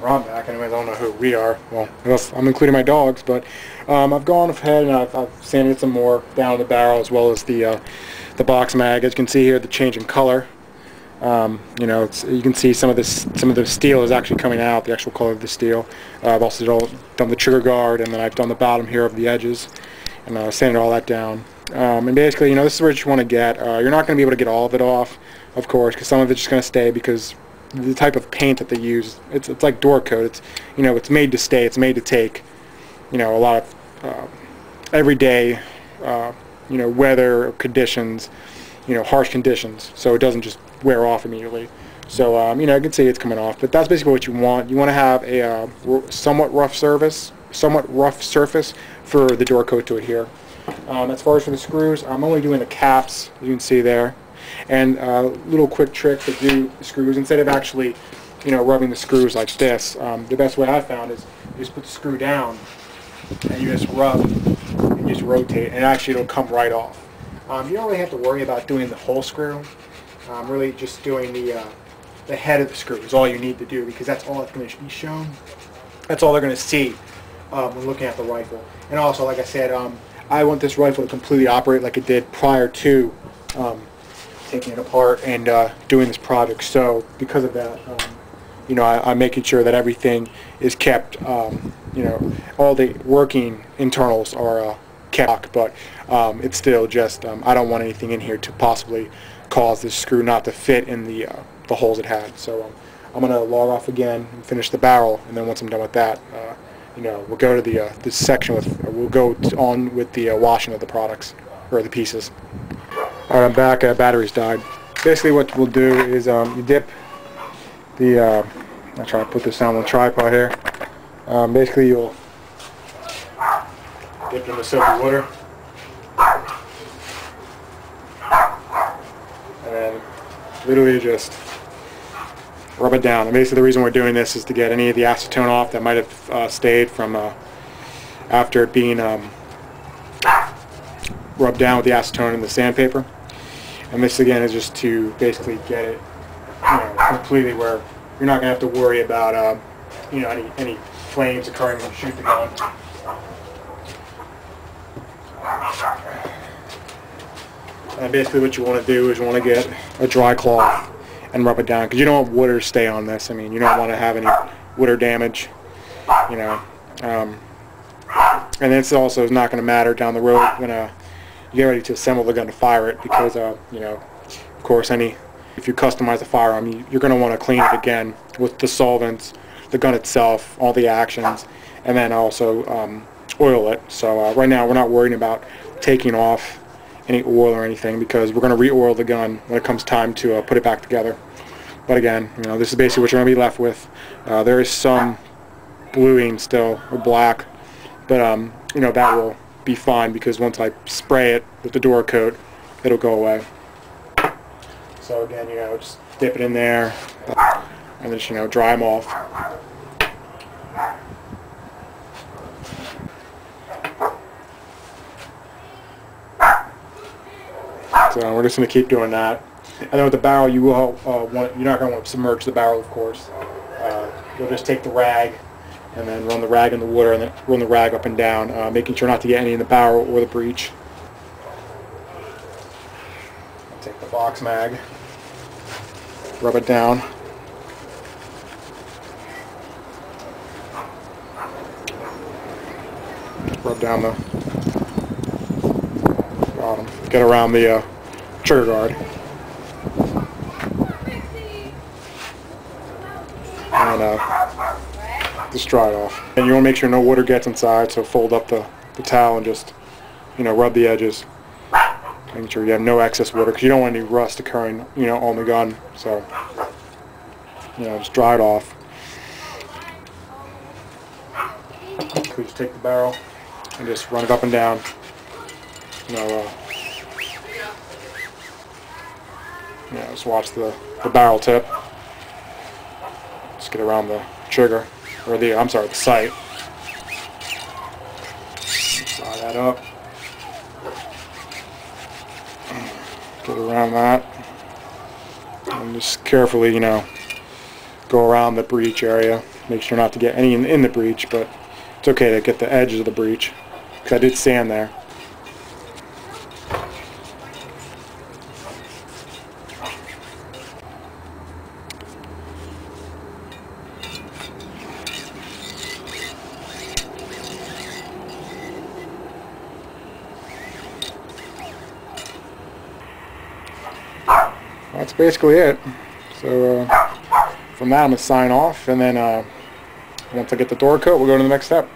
Or I'm back. Anyways, I don't know who we are. Well, I'm including my dogs, but I've gone ahead and I've sanded some more down the barrel as well as the box mag. As you can see here, the change in color. You know, you can see some of the steel is actually coming out, the actual color of the steel. I've also done the trigger guard, and then I've done the bottom here of the edges, and sanded all that down. And basically, you know, this is where you want to get. You're not going to be able to get all of it off, of course, because some of it's just going to stay because the type of paint that they use, it's like door coat. It's, you know, it's made to stay. It's made to take, you know, a lot of everyday, you know, weather conditions, you know, harsh conditions, so it doesn't just wear off immediately. So you know, I can see it's coming off, but that's basically what you want. You want to have a somewhat rough surface for the door coat to adhere. As far as for the screws, I'm only doing the caps, as you can see there. And a little quick trick to do the screws, instead of actually, you know, rubbing the screws like this, the best way I found is you just put the screw down and you just rub and just rotate, and actually it'll come right off. You don't really have to worry about doing the whole screw. Really just doing the head of the screw is all you need to do, because that's all that's going to be shown. That's all they're going to see when looking at the rifle. And also, like I said, I want this rifle to completely operate like it did prior to taking it apart and doing this project. So because of that, you know, I'm making sure that everything is kept, you know, all the working internals are kept, but it's still just, I don't want anything in here to possibly cause this screw not to fit in the holes it had. So I'm going to log off again and finish the barrel, and then once I'm done with that, you know, we'll go to this section we'll go on with the washing of the products, or the pieces. Alright, I'm back. Batteries died. Basically what we'll do is you dip the, I'll try to put this on the tripod here. Basically you'll dip in the soapy water, and then literally just rub it down. And basically the reason we're doing this is to get any of the acetone off that might have stayed from after it being rubbed down with the acetone and the sandpaper. And this again is just to basically get it, you know, completely where you're not going to have to worry about you know, any flames occurring when you shoot the gun. And basically what you want to do is you want to get a dry cloth and rub it down, because you don't want water to stay on this. I mean, you don't want to have any water damage, you know. And this also is not going to matter down the road when you get ready to assemble the gun to fire it, because you know, of course, if you customize a firearm, you're going to want to clean it again with the solvents, the gun itself, all the actions, and then also oil it. So right now we're not worrying about taking off any oil or anything, because we're going to re-oil the gun when it comes time to put it back together. But again, you know, this is basically what you're going to be left with. There is some bluing still, or black, but you know, that will be fine, because once I spray it with the door coat, it'll go away. So again, you know, just dip it in there and then just, you know, dry them off. So we're just going to keep doing that. And then with the barrel, you will you're not going to want to submerge the barrel, of course. You'll just take the rag and then run the rag in the water, and then run the rag up and down, making sure not to get any in the barrel or the breech. I'll take the box mag, rub it down. Rub down the bottom. Get around the trigger guard. And just dry it off. And you want to make sure no water gets inside, so fold up the towel and just, you know, rub the edges. Making sure you have no excess water, because you don't want any rust occurring, you know, on the gun. So, you know, just dry it off. So just take the barrel and just run it up and down. You know, just watch the barrel tip. Just get around the trigger, or I'm sorry, the sight. Slide that up. Get around that. And just carefully, you know, go around the breech area Make sure not to get any in the breech, but it's okay to get the edges of the breech, because I did sand there. That's basically it. So from that I'm going to sign off, and then once I get the door coat, we'll go to the next step.